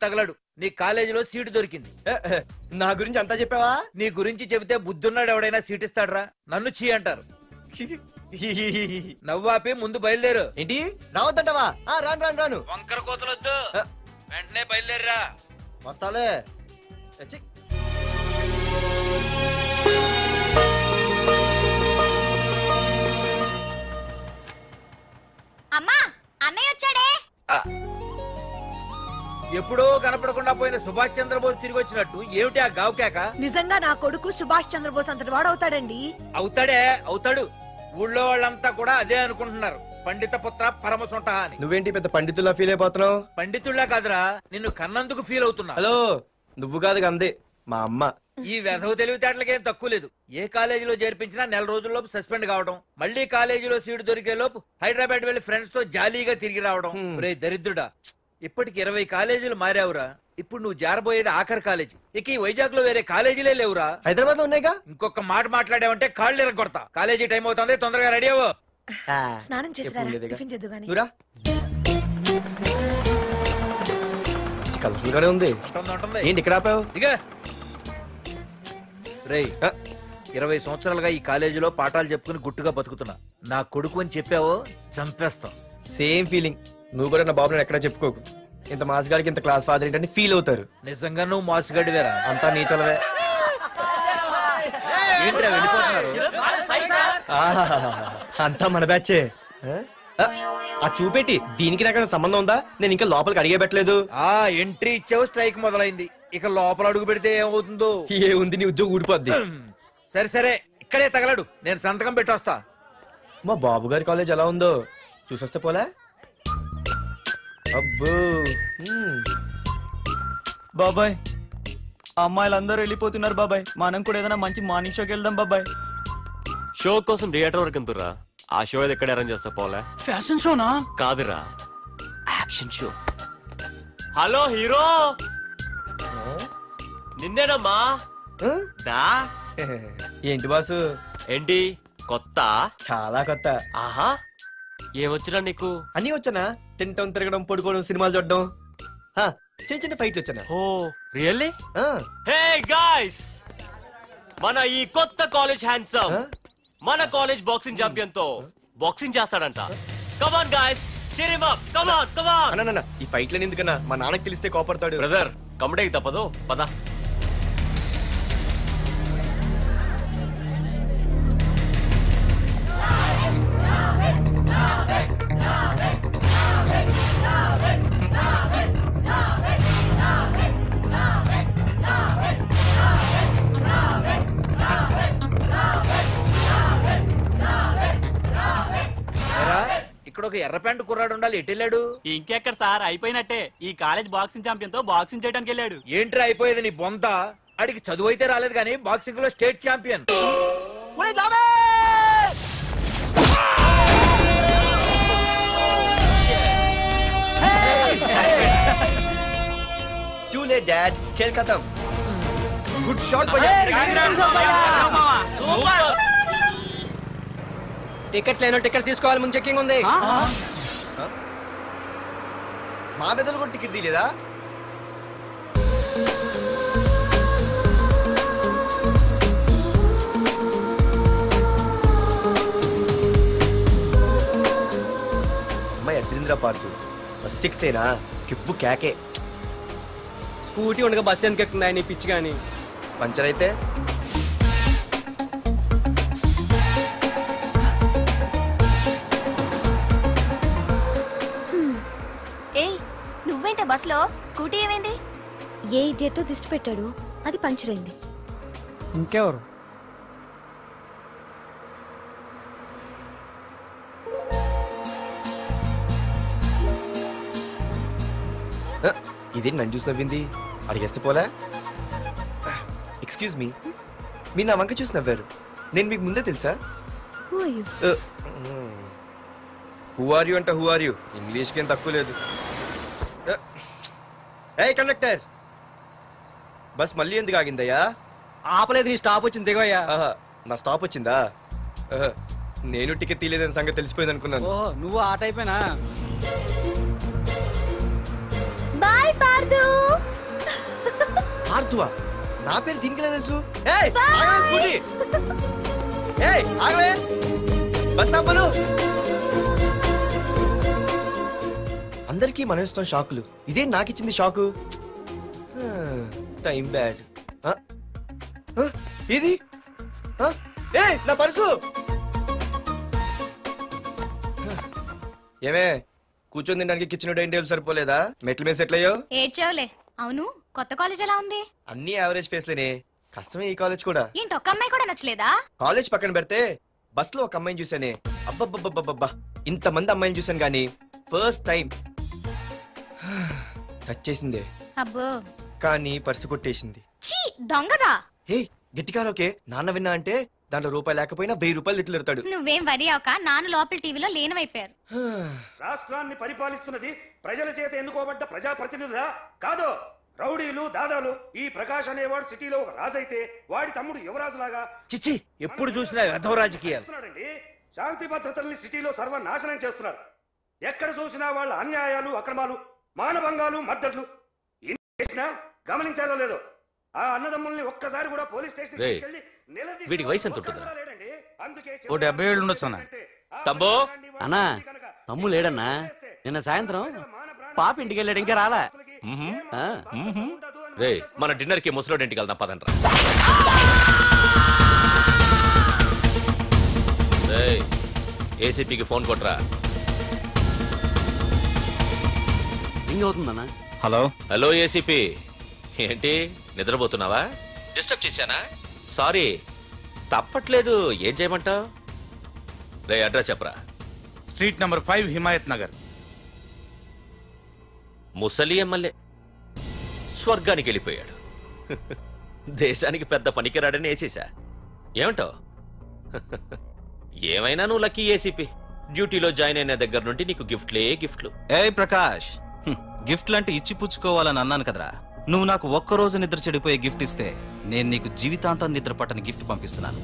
తగలడు నీ కాలేజీలో సీటు దొరికింది. నా గురించి అంతా చెప్పావా? నీ గురించి చెబితే బుద్ధున్నాడు ఎవడైనా సీట్ ఇస్తాడ్రా? నన్ను చీ అంటారు. నవ్వాపి ముందు బయలుదేరు. ఏంటి రావద్దంటావా? రాను రాను రాను. వంకర కోతలొద్దు, వెంటనే బయలుదేరరా. వస్తాలే. అమ్మా అన్నయ్య వచ్చాడే. ఎప్పుడో కనపడకుండా పోయిన సుభాష్ చంద్రబోస్ తిరిగి వచ్చినట్టు ఏమిటి ఆ గావుకేక? నిజంగా నా కొడుకు సుభాష్ చంద్రబోస్ అంతటి వాడు అవుతాడండి. అవుతాడు. ఊళ్ళో వాళ్ళంతా కూడా అదే అనుకుంటున్నారు, పండిత పుత్ర పరమ సొంట అని. నువ్వేంటి పెద్ద పండితుల్లా ఫీల్ అయిపోతున్నావు? పండితుల్లా కాదురా, నిన్ను కన్నందుకు ఫీల్ అవుతున్నా. హలో, నువ్వు కాదు అందే మా అమ్మ. ఈ వెధవ తెలివితేటలకేం తక్కువ లేదు. ఏ కాలేజీలో చేర్పించినా నెల రోజుల్లోపు సస్పెండ్ కావడం, మళ్ళీ కాలేజీలో సీటు దొరికే లోపు హైదరాబాద్ వెళ్లి ఫ్రెండ్స్ తో జాలీగా తిరిగి రావడం. రే దరిద్రుడా, ఇప్పటికి 20 కాలేజీలు మారావురా. ఇప్పుడు నువ్వు జారబోయేది ఆఖరి కాలేజీ. ఇక ఈ వైజాగ్ లో వేరే కాలేజీలే లేవురా. హైదరాబాద్ లో ఉన్నాయిగా. ఇంకొక మాట మాట్లాడావంటే కాళ్ళు ఎరగొడతా. కాలేజీ టైం అవుతుంది, తొందరగా రెడీ అవ్వు. స్నానం చేసిరా, టిఫిన్ చేద్దు గాని. కలర్ఫుల్ గానే ఉంది. ఏంటి ఇక్కడ ఆపావు? దిగా. రేయ్, 20 సంవత్సరాలుగా ఈ కాలేజీలో పాఠాలు చెప్పుకుని గుట్టుగా బతుకుతున్నా. నా కొడుకు అని చెప్పావో చంపేస్తాం. Same feeling. నువ్వు కూడా నా బాబు నేను ఎక్కడా చెప్పుకోకు. ఇంత మాస్ గారికి ఇంత క్లాస్ ఫాదర్ ఏంటని ఫీల్ అవుతారు. నిజంగా నువ్వు మాసుగడివేరా? అంతా నీచలవే. ఏంట్రా వెళ్ళిపోతున్నారు? అంతా మన బ్యాచే. ఆ చూపెట్టి దీనికి నాకు సంబంధం ఉందా? నేను ఇంకా లోపలికి అడిగే పెట్టలేదు. ఎంట్రీ ఇచ్చావు, స్ట్రైక్ మొదలైంది. ఇక లోపల అడుగు పెడితే ఏమవుతుందో? ఏముంది, నీ ఉద్యోగం ఊడిపోద్ది. సరే ఇక్కడే తగలడు, నేను సంతకం పెట్టొస్తా. మా బాబు గారి కాలేజ్ ఎలా ఉందో చూసొస్తే పోలే. అబ్బో బాబాయ్, అమ్మాయిలందరూ వెళ్ళిపోతున్నారు బాబాయ్. మనం కూడా ఏదైనా మంచి మార్నింగ్ షోకి వెళ్దాం బాబాయ్. షో కోసం థియేటర్ వరకు ఎంతురా? ఆ షో ఎక్కడ అరేంజ్ చేస్తా పోలే? ఫ్యాషన్ షోనా? కాదురా, యాక్షన్ షో. హలో హీరో, నిన్నేనమ్మా. దా. ఏంటి బాసు? ఏంటి కొత్త? చాలా కొత్త. ఆహా, ఏమొచ్చినా నీకు? అన్నీ వచ్చానా? తింటం, తిరగడం, పడుకోవడం, సినిమాలు చూడడం, చిన్న చిన్న ఫైట్లు వచ్చానా? ఓ రియల్లీ? హే గాయ్స్, మన ఈ కొత్త కాలేజ్ హ్యాండ్సమ్ మన కాలేజ్ బాక్సింగ్ ఛాంపియన్ తో బాక్సింగ్ చేస్తాడంట. Come on guys, cheer him up. Come on, come on. అన్న ఈ ఫైట్లని ఎందుకన్నా? మా నాన్నకి తెలిస్తే కోపడతాడు. బ్రదర్, కమడేకి తప్పదు, పద. ఇక్కడ ఒక ఎర్ర ప్యాంటు కుర్రాడు ఉండాలి, ఎటు వెళ్ళాడు? ఇంకెక్కడ సార్, అయిపోయినట్టే. ఈ కాలేజ్ బాక్సింగ్ ఛాంపియన్ తో బాక్సింగ్ చేయడానికి వెళ్ళాడు. ఏంట్రా అయిపోయేది నీ బొంత? అడిగి చదువు అయితే రాలేదు కానీ బాక్సింగ్ లో state champion. Too late, Dad. खेल खत्म. Good shot, भैया. టికెట్స్ లేనో టికెట్స్ తీసుకోవాలి, ముందు చెక్కింగ్ ఉంది. మా పెద్దలు కూడా టికెట్ తీయలేదా? అమ్మాయి అద్రింద్ర పార్తు బస్ ఎక్కితేనా కిప్పు కేకే. స్కూటీ ఉండగా బస్సు ఎందుకు ఎక్కుతున్నాయి నీ పిచ్చి గాని? పంచర్ అయితే నువ్వేంటే బస్సులో? స్కూటీ ఏమైంది? ఏ ఇడియట్ దిష్టి పెట్టాడు, అది పంచర్ అయింది. ఇంకెవరు? ఇదేంటి నన్ను చూసి నవ్వింది? అడిగేస్తే పోలే. ఎక్స్క్యూజ్ మీ, మీరు నా వంక చూసి నవ్వారు. నేను మీకు ముందే తెలుసా? హూ ఆర్ యూ అంటే హూ ఆర్ యూ, ఇంగ్లీష్కి ఏం తక్కువ లేదు. ఏ కండక్టర్, బస్ మళ్ళీ ఎందుకు ఆగిందయ్యా? ఆపలేదు, నీ స్టాప్ వచ్చింది, దిగోయ్యా. నా స్టాప్ వచ్చిందా? నేను టికెట్ తీయలేదని సంగతి తెలిసిపోయింది అనుకున్నాను. ఓహో, నువ్వు ఆ టైపేనా? బాయ్ పార్దు. ముత్తువా? నా పేరు దీనికి ఎలా తెలుసు? ఏయ్, ఆగవే స్కూటీ. ఏయ్, ఆగవే. బస్ ఆపను. అందరికీ మనం ఇస్తాం షాకులు, ఇదే నాకు ఇచ్చింది షాకు. Time bad. ఇది ఏయ్, నా పర్సు. ఏమే కూర్చొని తినడానికి కిచెన్ డైనింగ్ టేబుల్ సరిపోలేదా? మెట్ల మీద సెట్ అయ్యో. ఏడ్చావులే. అవును, కొత్త కాలేజ్ ఎలా ఉంది? అన్ని యావరేజ్ ఫేస్లేనే. కష్టమే ఈ కాలేజ్ కూడా. ఏంటి, ఒక్క అమ్మాయి కూడా నచ్చలేదా? కాలేజ్ పక్కన పెడితే బస్ లో ఒక అమ్మాయిని చూసానే, అబ్బబ్బబ్బబ్బబ్బా ఇంతమంది అమ్మాయిని చూసాను గానీ ఫస్ట్ టైం టచ్ చేసిందే. అబ్బో, కానీ పర్సు కొట్టేసింది. చీ దొంగదా. హే గట్టిగా ఓకే, నాన్న విన్నా అంటే దాంట్లో రూపాయి లేకపోయినా 1000 రూపాయలు ఇట్లెడతాడు. నువ్వేం వరి అవక, నాన్న లోపల టీవీలో లేనవైపోయారు. రాష్ట్రాన్ని పరిపాలిస్తున్నది ప్రజల చేత ఎన్నుకోబడ్డ ప్రజాప్రతినిధులా కాదు, రౌడీలు దాదాలు. ఈ ప్రకాష్ అనేవాడు సిటీలో ఒక రాజైతే వాడి తమ్ముడు యువరాజులాగా చిచ్చి ఎప్పుడు చూసినా వెధవ రాజకీయాలు. శాంతి భద్రతల్ని సిటీలో సర్వనాశనం చేస్తున్నారు. ఎక్కడ చూసినా వాళ్ళ అన్యాయాలు, అక్రమాలు, మానభంగాలు, మద్దతులు. చేసినా గమనించారో లేదో, ఆ అన్నదమ్ముల్ని ఒక్కసారి కూడా పోలీస్ స్టేషన్ వీడికి వయసు ఎంత ఉంటుందిరా? ఓ 70 ఏళ్ళు ఉండొచ్చు అన్న. తమ్ముడు అన్నా, తమ్ము లేడన్నా. నిన్న సాయంత్రం పాప ఇంటికి వెళ్ళాడు, ఇంకా రాలా. రే, మన డిన్నర్ కి ముసలోడి ఇంటికి వెళ్దాం పదండ్రా. ఏసీపీకి ఫోన్ కొట్రా. రింగ్ అవుతుందన్నా. హలో హలో ఏసీపీ, ఏంటి నిద్రపోతున్నావా? డిస్టర్బ్ చేశానా? సారీ, తప్పట్లేదు. ఏం చేయమంటావు? రే అడ్రస్ చెప్పరా. Street number 5 Himayat Nagar. ముసలి ఎమ్మెల్యే స్వర్గానికి వెళ్ళిపోయాడు. దేశానికి పెద్ద పనికిరాడని వేసేసా. ఏమంటావు? ఏమైనా నువ్వు లక్కీ ఏసీపీ. డ్యూటీలో జాయిన్ అయిన దగ్గర నుండి నీకు గిఫ్ట్లే గిఫ్ట్లు. ఏ ప్రకాష్, గిఫ్ట్లు అంటే ఇచ్చి పుచ్చుకోవాలని అన్నాను కదరా. నువ్వు నాకు ఒక్కరోజు నిద్ర చెడిపోయే గిఫ్ట్ ఇస్తే నేను నీకు జీవితాంతం నిద్ర పట్టని గిఫ్ట్ పంపిస్తున్నాను.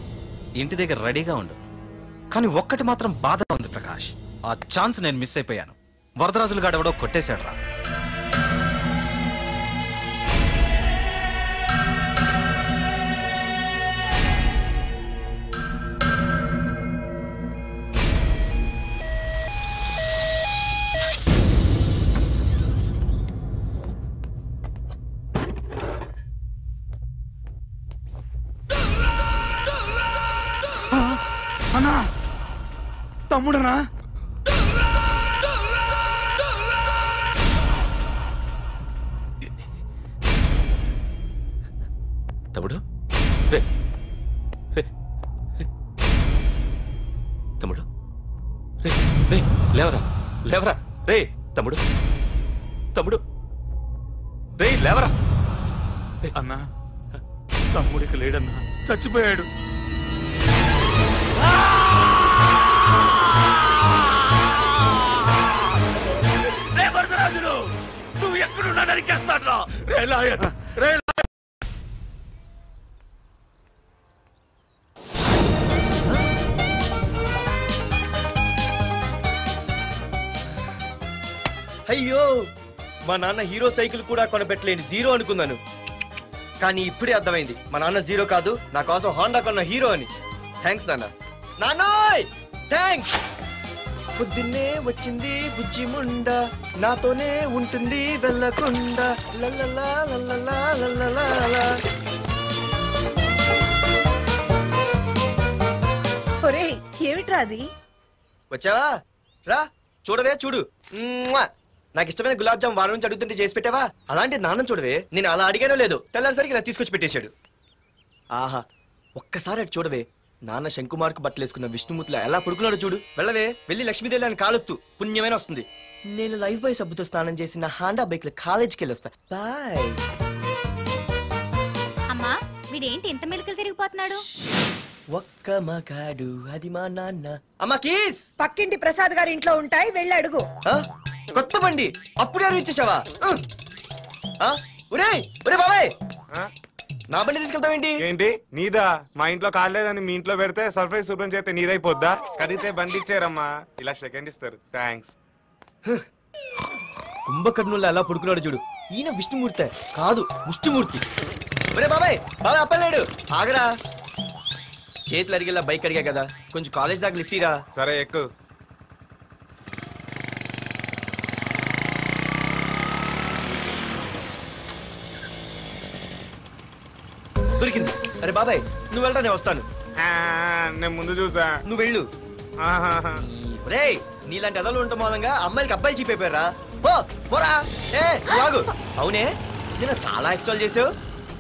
ఇంటి దగ్గర రెడీగా ఉండు. కానీ ఒక్కటి మాత్రం బాధగా ఉంది ప్రకాష్, ఆ ఛాన్స్ నేను మిస్ అయిపోయాను. వరదరాజులు గాడెవడో కొట్టేశాడు రా. అన్నా, తమ్ముడనా? తమ్ముడు, రే రే తమ్ముడు, రే రే లేవరా లేవరా. రే తమ్ముడు, తమ్ముడు, రే లేవరా. అన్నా, తమ్ముడికి లేడన్నా, చచ్చిపోయాడు. రే వరదరాజులు, నువ్వు ఎక్కడున్నా నరికేస్తాడ్రా. రే లాయర్, రే అయ్యో, మా నాన్న హీరో సైకిల్ కూడా కొనబెట్టలేని జీరో అనుకున్నాను. కానీ ఇప్పుడే అర్థమైంది, మా నాన్న జీరో కాదు, నా కోసం హాండా కొన్న హీరో అని. థ్యాంక్స్ నాన్న. నాన్నోయ్ థ్యాంక్స్. పొద్దున్నే వచ్చింది బుజ్జి ముండ, నాతోనే ఉంటుంది వెళ్ళకుండా. లల్లలా లల్లలా లల్లలా. ఒరేయ్, ఏమిట్రా అది? వచ్చావా? రా చూడవే, చూడు. నాకు ఇష్టమైన గులాబ్ జామ్ వారం నుంచి అడుగుతుంటే చేసి పెట్టావా? అలాంటి నాన్న చూడవే, నేను అలా అడిగానో లేదు, తెల్లారిసరికి ఇలా తీసుకొచ్చి పెట్టేశాడు. ఆహా, ఒక్కసారి అటు చూడవే, నాన్న శంకుమార్కు బట్టలేసుకున్న విష్ణుమూర్తిలా ఎలా పడుకున్నాడు చూడు. వెళ్ళవే, వెళ్ళి లక్ష్మీదేవి అని కాలొత్తు, పుణ్యమైన వస్తుంది. నేను లైఫ్ బాయ్ సబ్బుతో స్నానం చేసిన హాండా బైక్ లో కాలేజీకి వెళ్ళొస్తా. బాయ్. అమ్మా, వీడేంటి ఇంత మెలికలు తిరిగిపోతున్నాడు? ఒక్క మగాడు అది మా నాన్న. అమ్మా కీస్ పక్కింటి ప్రసాద్ గారి ఇంట్లో ఉంటాయి, వెళ్ళి అడుగు. కొత్త బండి అప్పుడే అరువు ఇచ్చేసావా? ఒరే ఒరే బాబాయ్, నా బండి తీసుకెళ్తావేంటి? ఏంటి నీదా? మా ఇంట్లో కాలేదని మీ ఇంట్లో పెడితే సర్ప్రైజ్ శుభ్రం చేస్తే నీదైపోద్దా? కడిగితే బండి ఇచ్చారమ్మా, ఇలా సెకండ్ ఇస్తారు. థ్యాంక్స్. కుంభకర్ణుల్లో ఎలా పడుకున్నాడు చూడు. ఈయన విష్ణుమూర్తి కాదు ముష్టిమూర్తి. ఒరే బాబాయ్ బాబాయ్ అప్పలేడు ఆగరా. చేతులు అడిగేలా బైక్ అడిగా కదా, కొంచెం కాలేజ్ దాకా లిఫ్ట్ ఇరా. సరే ఎక్కు. దొరికింది. అరే బాబాయ్ నువ్వు వెళ్ళరా, నేను వస్తాను. నేను ముందు చూసా. నువ్వు వెళ్ళు. రే నీలాంటి ఎదలు ఉండటం మూలంగా అమ్మాయిలకి అబ్బాయిలు చీపైపోయారా. పోరా. ఆగు. అవునే నేను చాలా ఎక్స్ట్రాల్ చేసావు.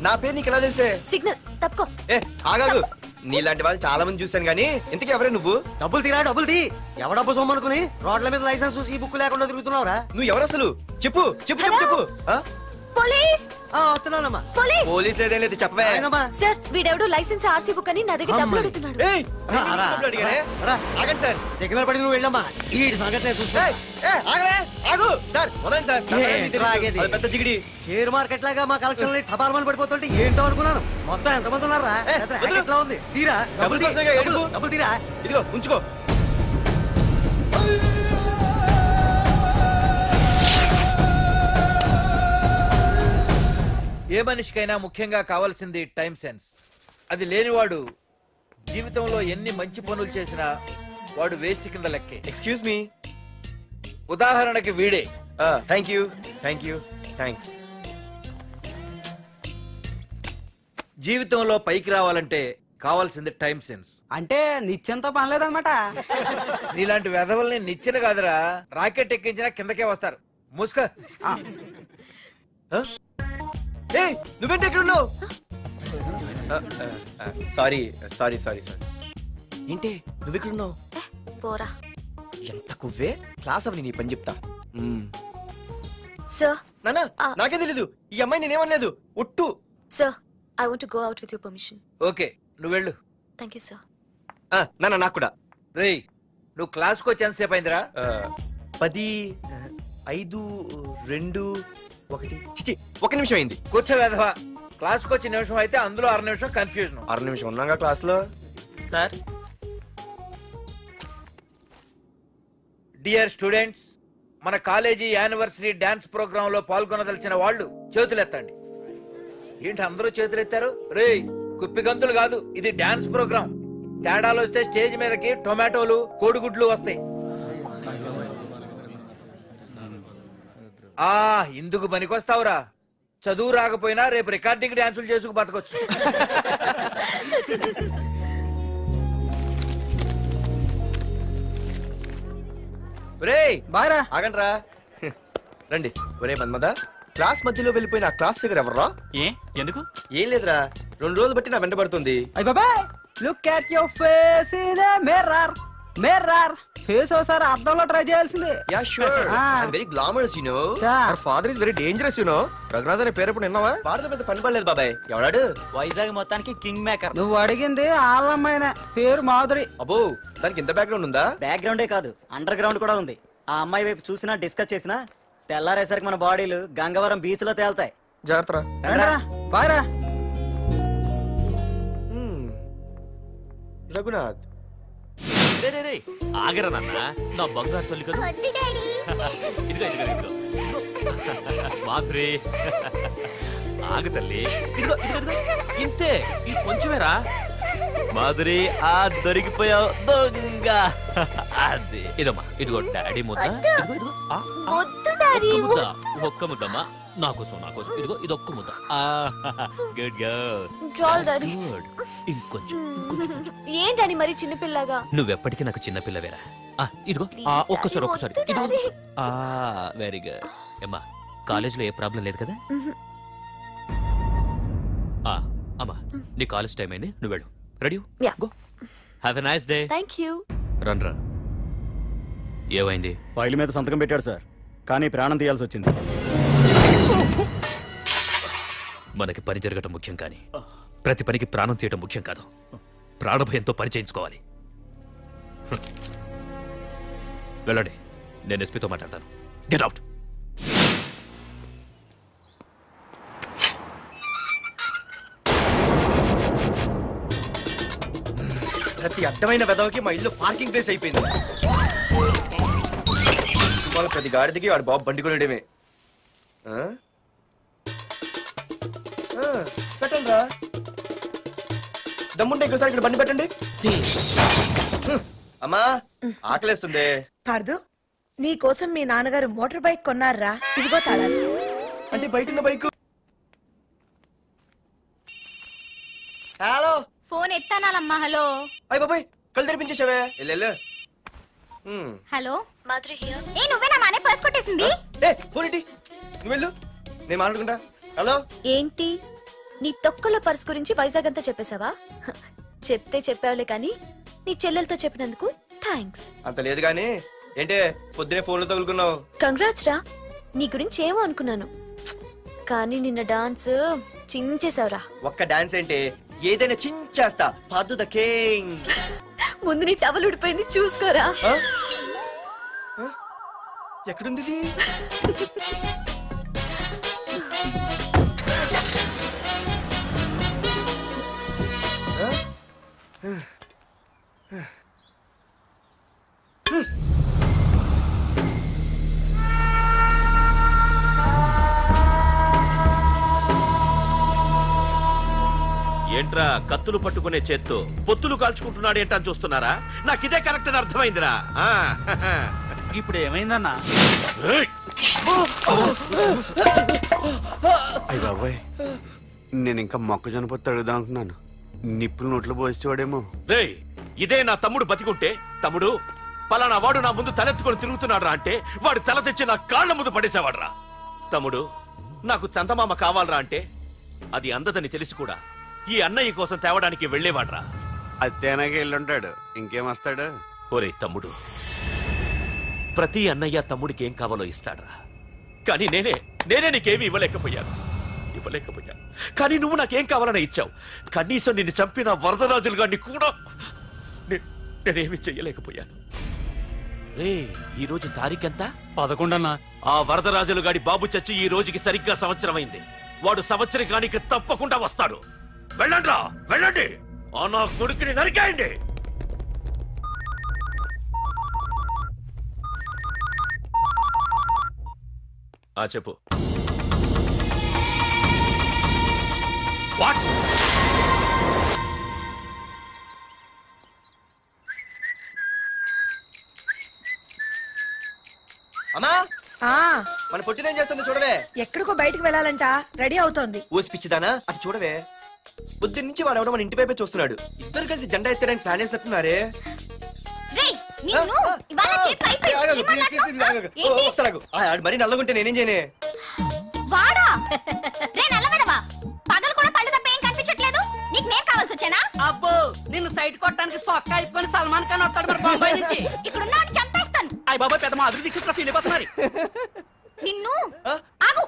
నా పేరు నీకు ఎలా తెలిసే? సిగ్నల్ తప్పుకో. ఆగాగు. నీలాంటి వాళ్ళు చాలా మంది చూశాను గానీ ఇంతకీ ఎవరే నువ్వు? డబ్బులు తీరా డబ్బులు తీ. ఎవడబ్బు సొమ్మనుకుని రోడ్ల మీద లైసెన్స్ చూసి బుక్ లేకుండా తిరుగుతున్నావురా? నువ్వు ఎవరు అసలు? చెప్పు చెప్పు చెప్పు చెప్పు. పోలీస్. వస్తున్నానమ్మా. పోలీస్ లేదేం లేదు చెప్పవే. సార్ వీడెవడు లైసెన్స్ ఆర్సీ బుక్ అని నా దగ్గర డబ్బులు అడుగుతున్నాడు. ఆగండి సార్. సిగ్నల్ పడి నువ్వు వెళ్ళమ్మా. ఈ సంగతి చూసుకో. ఆగు సార్. వదండి సార్. పెద్ద జిగిడి. షేర్ మార్కెట్ లాగా మా కలెక్షన్ టపాల్మని పడిపోతుంటే ఏంటో అనుకున్నాను. మొత్తం ఎంతమంది ఉన్నారా? ఎట్లా ఉంది? తీరా డబ్బులు తీరా. ఇదిగో ఉంచుకో. ఏ మనిషికైనా ముఖ్యంగా కావాల్సింది టైం సెన్స్. అది లేనివాడు జీవితంలో ఎన్ని మంచి పనులు చేసినా వాడు వేస్ట్ కింద లెక్కే. Excuse me. ఉదాహరణకి వీడే. Thank you thank you thanks. జీవితంలో పైకి రావాలంటే కావాల్సింది టైం సెన్స్. అంటే నిత్యంతో పనిలేదన్నమాట. నీలాంటి వెధవల్ని నిచ్చెన కాదురా, రాకెట్ ఎక్కించినా కిందకే వస్తారు. మూసుక. నువ్వేంటి ఎక్కడ ఉన్నావు? Sorry sorry sorry sorry. ఏంటి నువ్వు ఇక్కడ ఉన్నావు? పోరా. ఎంత కువ్వే. క్లాస్ అవని నీ పని చెప్తా. సార్ నానా నాకే తెలీదు. ఈ అమ్మాయి నేనేమనలేదు. ఒట్టు. Sir I want to go out with your permission. Okay నువ్వు వెళ్ళు. Thank you sir. నానా నాకు కూడా. రేయ్ నువ్వు క్లాస్కి వచ్చి ఎంతసేపు అయిందిరా? 10, 5, 2, 1 చిచి 1 నిమిషం అయింది. కూర్చో వెధవా. క్లాస్కి వచ్చి నిమిషం అయితే అందులో 6 నిమిషం కన్ఫ్యూజన్. 6 నిమిషం ఉన్నాగా క్లాస్ లో. సార్ డియర్ స్టూడెంట్స్, మన కాలేజీ యానివర్సరీ డాన్స్ ప్రోగ్రామ్ లో పాల్గొనదలిచిన వాళ్ళు చేతులెత్తండి. ఏంటి అందరూ చేతులెత్తారు? రేయ్ కుప్పి గంతులు కాదు, ఇది డాన్స్ ప్రోగ్రామ్. తేడాలు వస్తే స్టేజ్ మీదకి టొమాటోలు కోడిగుడ్లు వస్తాయి. ఇందుకు పనికొస్తావురా. చదువు రాకపోయినా రేపు రికార్డింగ్ డాన్సులు చేసుకు బతకొచ్చు. ఆగండ్రా రండి. ఒరే మన్మద, క్లాస్ మధ్యలో వెళ్ళిపోయిన ఆ క్లాస్ ఫిగర్ ఎవర్రా? ఎందుకు? ఏం లేదురా, 2 రోజులు బట్టి నా వెంట పడుతుంది. Look at your face in the mirror. Mirror face ఒకసారి అద్దంలో ట్రై చేయాల్సింది. Yeah sure. I am very glamorous you know. Our father is very dangerous you know. Raghunath అనే పేరు ఎప్పుడు విన్నావా? ఫాదర్ పెద్ద పని పడలేదు బాబాయ్. ఎవడాడు? వైజాగ్ మొత్తానికి కింగ్ మేకర్. నువ్వు అడిగింది ఆళ్ళమ్మాయిన పేరు మాధురి. అబ్బో దానికి ఇంత బ్యాక్గ్రౌండ్ ఉందా? బ్యాక్గ్రౌండే కాదు అండర్ గ్రౌండ్ కూడా ఉంది. ఆ అమ్మాయి వైపు చూసినా డిస్కస్ చేసినా తెల్లారేసరికి మన బాడీలు గంగవరం బీచ్ లో తేల్తాయి. జాగ్రత్త. బాయ్రా. రఘునాథ్ ఆగరా నాన్న, నా బంగారు తల్లి కదా. ఇదిగో ఇదిగో ఇదిగో మాధురి, ఆగు తల్లి. ఇదిగో ఇదిగో ఇంతే, ఇది కొంచెమేరా. మాధురి దొరికిపోయావు దొంగ. అది ఇదమ్మా, ఇదిగో డాడీ ముద్ద. ఇదిగో ఇదిగో ఒక్క ముద్దమ్మా నా కోసం నా కోసం. ఇదిగో ఇది ఒక్క ముద్ద. Good good. ఇంకొంచెం. ఏంటని మరి చిన్నపిల్లగా? నువ్వెప్పటికీ నాకు చిన్నపిల్లవేరా. ఇదిగో ఒక్కసారి ఇదిగో. Very good. అమ్మా కాలేజీలో ఏ ప్రాబ్లం లేదు కదా? అమ్మా నీ కాలేజ్ టైం అయింది, నువ్వు వెళ్ళు. Ready go. Have a nice day. Thank you. రా. ఏమైంది? ఫైల్ మీద సంతకం పెట్టాడు సార్, కానీ ప్రాణం తీయాల్సి వచ్చింది. మనకి పని జరగటం ముఖ్యం, కానీ ప్రతి పనికి ప్రాణం తీయటం ముఖ్యం కాదు. ప్రాణభయంతో పని చేయించుకోవాలి. వెళ్ళండి, నేను ఎస్పీతో మాట్లాడతాను. Get out. ప్రతి అర్థమైన వెదవకి మా ఇల్లు పార్కింగ్ ప్లేస్ అయిపోయింది. వాళ్ళ ప్రతి గాడిదకి వాడు బాబు బండి కొనడమే. పెట్టండి రా. దమ్ముంటే ఇంకోసారి ఇక్కడ బండి పెట్టండి. అమ్మా ఆకలేస్తుంది. పార్దు నీ కోసం మీ నాన్నగారు మోటార్ బైక్ కొన్నారా, ఇదిగో తాళాలు. అంటే బయట ఉన్న బైక్. హలో ఫోన్ ఎత్తానాలమ్మా. హలో అయ్య బాబాయ్ కళ్ళు తెరిపించేసావే. వెళ్ళు. Hello Madhuri here. ఏ నువ్వేనా మానే పర్స్ కొట్టేసింది? ఏ ఫోన్ ఏంటి, నువ్వు వెళ్ళు, నేను మాట్లాడుకుంటా. హలో ఏంటి నీ తొక్కల పర్స్ గురించి వైజాగ్ అంతా చెప్పేశావా? చెప్తే చెప్పావులే కానీ నీ చెల్లెలతో చెప్పినందుకు థ్యాంక్స్. అంత లేదు కానీ ఏంటే పొద్దునే ఫోన్లో తగులుకున్నావు? కంగ్రాట్స్ రా, నీ గురించి ఏమో అనుకున్నాను కానీ నిన్న డాన్స్ చించేశావురా. ఒక్క డాన్స్ ఏంటి, ఏదైనా చించేస్తా. Pardhu the king. ముందు నీ టవల్ ఉడిపోయింది చూసుకోరా. ఎక్కడుంది ఇది? ఏంట్రా కత్తులు పట్టుకునే చేత్తో పొత్తులు కాల్చుకుంటున్నాడు ఏంటని చూస్తున్నారా? నాకు ఇదే కరెక్ట్ అని అర్థమైందిరా. ఇప్పుడు ఏమైందన్నా? అయ్య బాబాయ్, నేను ఇంకా మొక్కజొన్న పొత్తు అడుగుదాం అనుకున్నాను. నిప్పులు నోట్లో పోసేవాడేమో. రేయ్, ఇదే నా తమ్ముడు బతికుంటే, తమ్ముడు పలానా వాడు నా ముందు తలెత్తుకొని తిరుగుతున్నాడు అంటే వాడు తల తెచ్చి నా కాళ్ల ముందు పడేసేవాడ్రా. తమ్ముడు నాకు చందమామ కావాలరా అంటే అది అందదని తెలిసి కూడా ఈ అన్నయ్య కోసం తేవడానికి వెళ్లేవాడ్రా. అత్తేనాగే వెళ్ళుంటాడు, ఇంకేమొస్తాడు? ఒరే తమ్ముడు, ప్రతి అన్నయ్య తమ్ముడికి ఏం కావాలో ఇస్తాడ్రా. కానీ నేనే నీకేమీ ఇవ్వలేకపోయాను. కానీ నువ్వు నాకేం కావాలని ఇచ్చావు. కనీసం నిన్ను చంపిన వరదరాజులు గారిని కూడా నేనేమి చెయ్యలేకపోయాను. రే, ఈ రోజు తారీఖెంత? 11 అన్నా. ఆ వరదరాజులు గాడి బాబు చచ్చి ఈ రోజుకి సరిగ్గా సంవత్సరం అయింది. వాడు సంవత్సరానికి తప్పకుండా వస్తాడు. వెళ్ళండ్రా, వెళ్ళండి. ఆ నా కొడుకుని నరికేయండి. చెప్పు. వాట్? అమ్మా మన పొట్టినేం చేస్తుంది చూడవే. ఎక్కడికో బయటకు వెళ్ళాలంట, రెడీ అవుతోంది. ఊసి పిచ్చిదానా, అది చూడవే. పొద్దున్న నుంచి వాడు ఎవడో మన ఇంటి వైపే చూస్తున్నాడు. ఇద్దరు కలిసి జెండా ఎత్తడానికి ప్లాన్ వేస్తున్నట్టున్నారే. మరి నల్లగుంటే నేనేం చేయనే? వాడా రే నల్లవడవా, పగలు కూడా పళ్ళు తప్ప ఏం కనిపించట్లేదు. నీకు నేను కావాల్సి వచ్చానా? అబ్బో, నిన్ను సైట్ కొట్టడానికి సొక్క అయిపోయి సల్మాన్ ఖాన్ వస్తాడు మరి బొంబాయి నుంచి. ఇక్కడున్నా చంపేస్తాను. అయ్య బాబాయ్, పెద్ద మా అభివృద్ధి చుట్టూ ఫీల్ అయిపోతున్నారు. నిన్ను ఆగు.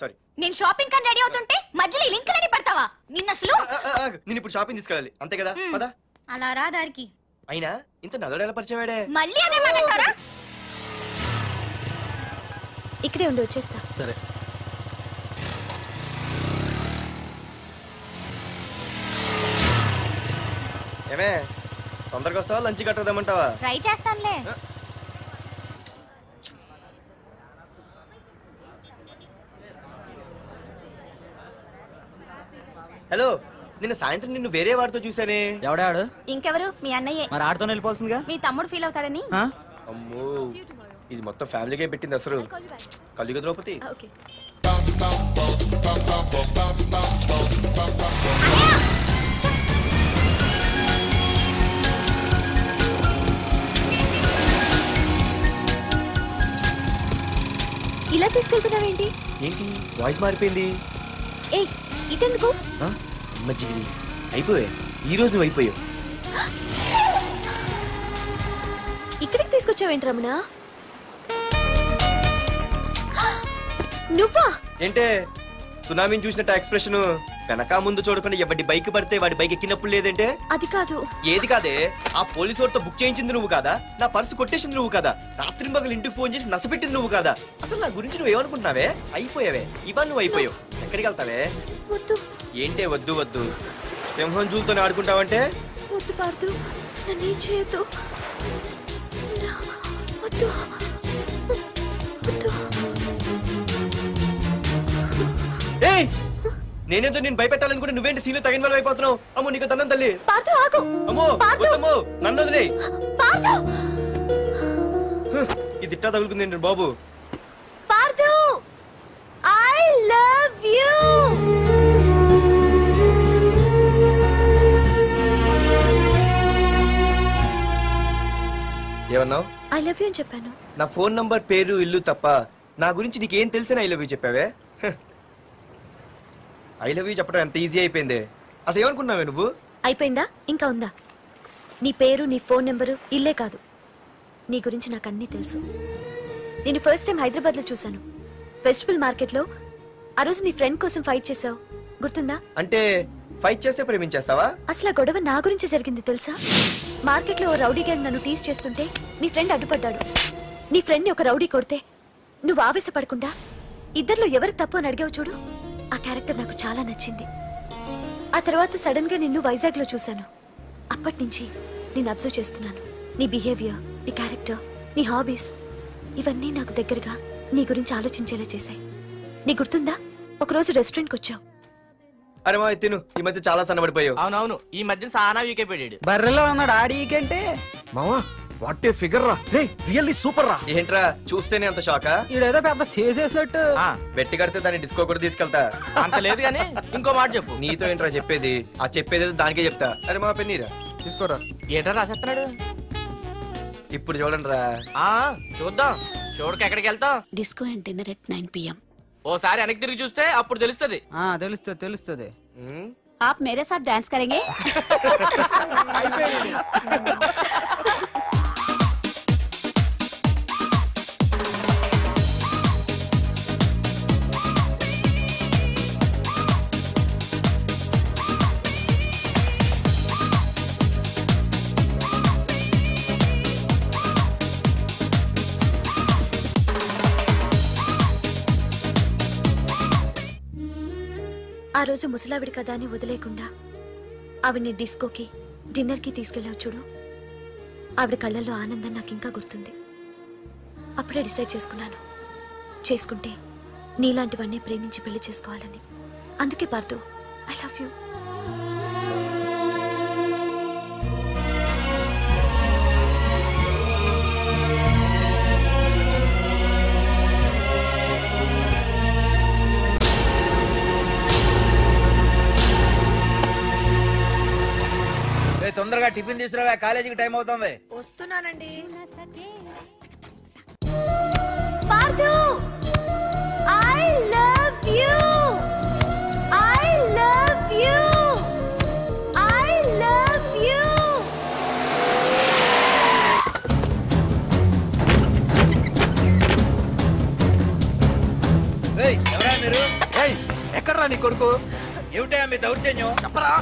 సారీ. నేను షాపింగ్ కని రెడీ అవుతుంటే మధ్యలో ఈ లింక్ రెడీ పడతావా? నిన్న అసలు నేను ఇప్పుడు షాపింగ్ తీసుకెళ్ళాలి అంతే కదా. పదా అలా రా దారికి. అయినా ఇంత నల్లడు ఎలా పరిచయం వాడే? మళ్ళీ అదే మాట్లాడతారా? ఇక్కడే ఉండి వచ్చేస్తా. సరే. ఏమే తొందరగా వస్తావా, లంచ్ కట్టదామంటావా? ట్రై చేస్తానులే. హలో, నిన్న సాయంత్రం నిన్ను వేరే వాడితో చూసానే. ఎవడాడు? ఇంకెవరు? మీ అన్నయ్యే. మరి ఆడుతో వెళ్ళిపోతుందిగా. మీ తమ్ముడు ఫీల్ అవుతాడని. అమ్మో, ఇది మొత్తం ఫ్యామిలీకే పెట్టింది అసలు. కలియుగ ద్రౌపది. ఇలా తీసుకెళ్తున్నావేంటి? ఏంటి వాయిస్ మారిపోయింది? ఏ ఇటెందుకు? మజ్జిగిరి అయిపోయా, ఈ రోజు అయిపోయావు. ఇక్కడికి తీసుకొచ్చావేంటి రమణ? నువ్వా? ఏంటే సునామీని చూసినట్టు ఎక్స్ప్రెషన్. వెనక ముందు చూడకుండా ఎవడి బైక్ పడితే వాడి బైక్ ఎక్కినప్పుడు లేదంటే? అది కాదు. ఏది కాదే? ఆ పోలీసు వాడితో బుక్ చేయించింది నువ్వు కాదా? నా పర్సు కొట్టేసింది నువ్వు కాదా? రాత్రి మగలు ఇంటికి ఫోన్ చేసి నసపెట్టింది నువ్వు కాదా? అసలు నా గురించి నువ్వు ఏమనుకుంటున్నావే? అయిపోయావే, ఇవాళ నువ్వు అయిపోయావు. ఎక్కడికి వెళ్తావే? ఏంటే వద్దు సింహం జూలతో ఆడుకుంటావంటే? వద్దు పార్దు, నన్నేం చేయొద్దు. వద్దు వద్దు. ఏయ్ నేనేదో నేను భయపెట్టాలనుకుంటే నువ్వేంటి సీన్లో తగిన వాళ్ళు అయిపోతున్నావు. అమ్మో నీకు దండం తల్లి. అమ్మో వద్దమ్మో నన్ను వదిలే. ఇది ఇట్టా తగులుకుంది బాబు. Parthu I love you. ఏమన్నావు? ఐ లవ్ యూ అని చెప్పాను. నా ఫోన్ నంబర్ పేరు ఇల్లు తప్ప నా గురించి నీకేం తెలిసిన ఐ లవ్ యూ చెప్పావే? ఐ లవ్ యూ చెప్పడం ఎంత ఈజీ అయిపోయింది. అసలు ఏమనుకున్నావే నువ్వు? అయిపోయిందా ఇంకా ఉందా? నీ పేరు నీ ఫోన్ నెంబరు ఇల్లే కాదు, నీ గురించి నాకు అన్నీ తెలుసు. నేను ఫస్ట్ టైం హైదరాబాద్లో చూశాను, వెజిటబుల్ మార్కెట్లో. ఆ రోజు నీ ఫ్రెండ్ కోసం ఫైట్ చేసావు, గుర్తుందా? అంటే ఫైట్ చేస్తే ప్రేమించేస్తావా? అసలు ఆ గొడవ నా గురించి జరిగింది తెలుసా? మార్కెట్లో ఓ రౌడీ గ్యాంగ్ నన్ను టీజ్ చేస్తుంటే నీ ఫ్రెండ్ అడ్డుపడ్డాడు. నీ ఫ్రెండ్ని ఒక రౌడీ కొడితే నువ్వు ఆవేశపడకుండా ఇద్దరిలో ఎవరు తప్పు అని అడిగావు చూడు, ఆ క్యారెక్టర్ నాకు చాలా నచ్చింది. ఆ తర్వాత సడన్ గా నిన్ను వైజాగ్ లో చూశాను. అప్పటి నుంచి నేను అబ్జర్వ్ చేస్తున్నాను. నీ బిహేవియర్, నీ క్యారెక్టర్, నీ హాబీస్ ఇవన్నీ నాకు దగ్గరగా నీ గురించి ఆలోచించేలా చేశాయి. నీ గుర్తుందా ఒకరోజు రెస్టారెంట్కి వచ్చావు? అరే మా తిను, ఈ మధ్య చాలా సన్నబడిపోయావు. అవునవును, ఈ మధ్య సానా వీకే పెట్టాడు. బర్రెలో ఉన్నాడు ఆడికంటే. మావా వాట్ ఏ ఫిగర్ రా. రే రియల్లీ సూపర్ రా. ఏంట్రా చూస్తేనే అంత షాకా? ఈడేదో పెద్ద చేసేసినట్టు. బెట్టి కడితే దాన్ని డిస్కో కూడా తీసుకెళ్తా. అంత లేదు కానీ ఇంకో మాట చెప్పు. నీతో ఏంట్రా చెప్పేది? ఆ చెప్పేది దానికే చెప్తా. అరే మా పెన్నీరా తీసుకోరా. ఏంట్రా రాసేస్తున్నాడు? ఇప్పుడు చూడండి రా. చూద్దాం. చూడక ఎక్కడికి వెళ్తాం? Disco and dinner at 9 PM. ఓసారి వెనక్కి తిరిగి చూస్తే అప్పుడు తెలుస్తుంది. తెలుస్తుంది. आप मेरे साथ डांस करेंगे? ఆ రోజు ముసలావిడి కదా అని వదిలేకుండా ఆవిడ్ని డిస్కోకి డిన్నర్కి తీసుకెళ్ళావు చూడు, ఆవిడ కళ్ళల్లో ఆనందం నాకు ఇంకా గుర్తుంది. అప్పుడే డిసైడ్ చేసుకుంటే నీలాంటివన్నీ ప్రేమించి పెళ్లి చేసుకోవాలని. అందుకే పార్థు ఐ లవ్ యూ. తొందరగా టిఫిన్ తీసుకురా, కాలేజీకి టైం అవుతుంది. వస్తున్నానండి. Partha I love you. I love you. I love you. ఎవరా మీరు? ఎక్కడ్రా నీ కొడుకు? ఏమిటా మీ దౌర్జన్యం? చెప్పరా.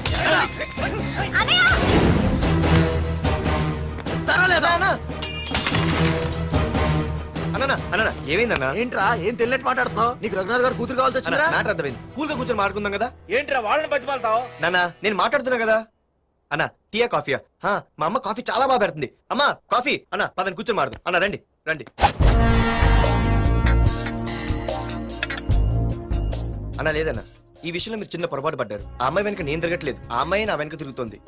ఏమైందన్నా? ఏంట్రా ఏం తెలియట్ మాట్లాడుతున్నావు? నీకు రఘునాథ్ గారు కూతురు కావాల్సి వచ్చిందా? అర్థమైంది. కూల్ గా కూర్చొని మాట్లాడుకుందాం కదా. ఏంట్రా వాళ్ళని బతిమాలతావు? నాన్న నేను మాట్లాడుతున్నా కదా. అన్న టీయా కాఫీయా? మా అమ్మ కాఫీ చాలా బాగా పెడుతుంది. అమ్మా కాఫీ. అన్న పదని కూర్చొని మాడదు. అన్న రండి రండి. అన్న లేదన్న, ఈ విషయంలో మీరు చిన్న పొరపాటు పడ్డారు. ఆ అమ్మాయి వెనక నేను తిరగట్లేదు, ఆ అమ్మాయి నా వెనక తిరుగుతోంది.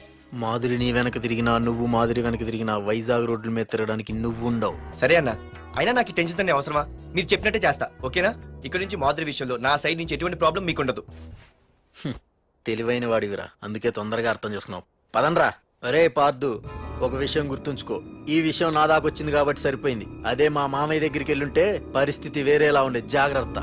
మాధురి నీ వెనక తిరిగినా, నువ్వు మాధురి వెనక తిరిగినా వైజాగ్ రోడ్ల మీద తిరగడానికి నువ్వు ఉండవు. సరే అన్న, అయినా నాకు టెన్షన్ అనే అవసరమా? మీరు చెప్పినట్టే చేస్తా, ఓకేనా? ఇక్కడ నుంచి మాధురి విషయంలో నా సైడ్ నుంచి ఎటువంటి ప్రాబ్లం మీకు ఉండదు. తెలివైన వాడివిరా, అందుకే తొందరగా అర్థం చేసుకున్నావు. పదండ్రా. అరే పార్థు, ఒక విషయం గుర్తుంచుకో, ఈ విషయం నా దాకొచ్చింది కాబట్టి సరిపోయింది. అదే మా మామయ్య దగ్గరికి వెళ్ళుంటే పరిస్థితి వేరేలా ఉండేది. జాగ్రత్త.